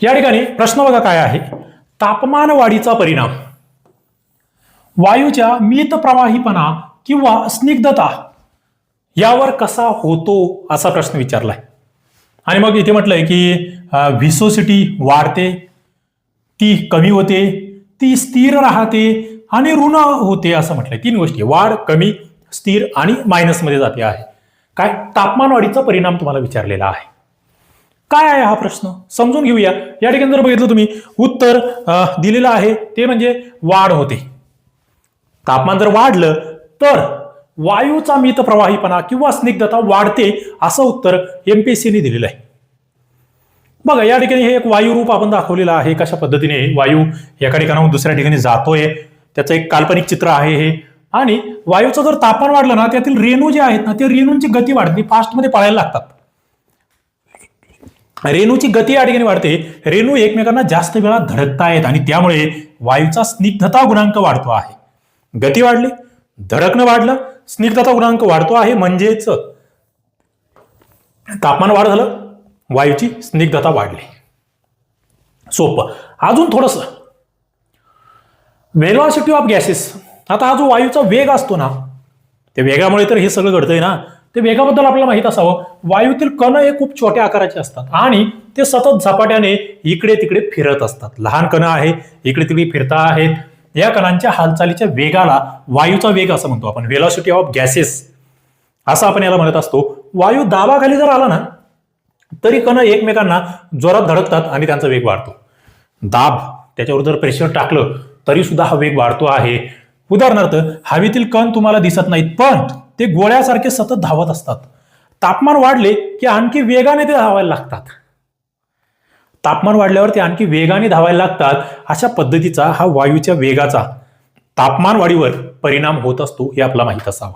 या ठिकाणी प्रश्न बघा काय आहे, तापमान वाढीचा परिणाम वायूच्या मित प्रवाहीपणा किंवा स्निग्धता यावर कसा होतो असा प्रश्न विचारलाय. आणि मग इथे म्हटलंय की व्हिसोसिटी वाढते, ती कमी होते, ती स्थिर राहते आणि ऋण होते असं म्हटलंय. तीन गोष्टी, वाढ, कमी, स्थिर आणि मायनस मध्ये जाते आहे. काय तापमान वाढीचा परिणाम तुम्हाला विचारलेला आहे. काय आहे हा प्रश्न समजून घेऊया. या ठिकाणी जर बघितलं तुम्ही उत्तर दिलेलं आहे ते म्हणजे वाढ होते. तापमान जर वाढलं तर वायूचा मित प्रवाहीपणा किंवा स्निग्धता वाढते असं उत्तर एमपीएससीने दिलेलं आहे. बघा या ठिकाणी हे एक वायू रूप आपण दाखवलेलं आहे, कशा पद्धतीने वायू एका ठिकाणाहून दुसऱ्या ठिकाणी जातोय त्याचं एक काल्पनिक चित्र आहे हे. आणि वायूचं जर तापमान वाढलं ना त्यातील रेणू जे आहेत ना ते रेणूंची गती वाढते, फास्ट मध्ये पळायला लागतात. रेणूची गती या ठिकाणी वाढते, रेणू एकमेकांना जास्त वेळा धडकतायत आणि त्यामुळे वायूचा स्निग्धता गुणांक वाढतो आहे. गती वाढली, धडकणं वाढलं, स्निग्धता गुणांक वाढतो आहे, म्हणजेच तापमान वाढ झालं, वायूची स्निग्धता वाढली. सोपं. अजून थोडस, व्हेलॉसिटी ऑफ गॅसेस. आता हा जो वायूचा वेग असतो ना, त्या वेगामुळे तर हे सगळं घडतंय ना, ते वेगाबद्दल आपल्याला माहित असावं. वायूतील कण हे खूप छोट्या आकाराचे असतात आणि ते सतत झपाट्याने इकडे तिकडे फिरत असतात. लहान कण आहे, इकडे तिकडे फिरता आहेत. या कणांच्या हालचालीच्या वेगाला वायूचा वेग असं म्हणतो आपण, व्हेलॉसिटी ऑफ गॅसेस असं आपण याला म्हणत असतो. वायू दाबाखाली जर आला ना तरी कण एकमेकांना जोरात धडकतात आणि त्यांचा वेग वाढतो. दाब, त्याच्यावर जर प्रेशर टाकलं तरी सुद्धा हा वेग वाढतो आहे. उदाहरणार्थ हवेतील कण तुम्हाला दिसत नाहीत पण ते गोळ्यासारखे सतत धावत असतात. तापमान वाढले की आणखी वेगाने ते धावायला लागतात. तापमान वाढल्यावर ते आणखी वेगाने धावायला लागतात. अशा पद्धतीचा हा वायूच्या वेगाचा तापमान वाढीवर परिणाम होत असतो हे आपल्याला माहित असावं.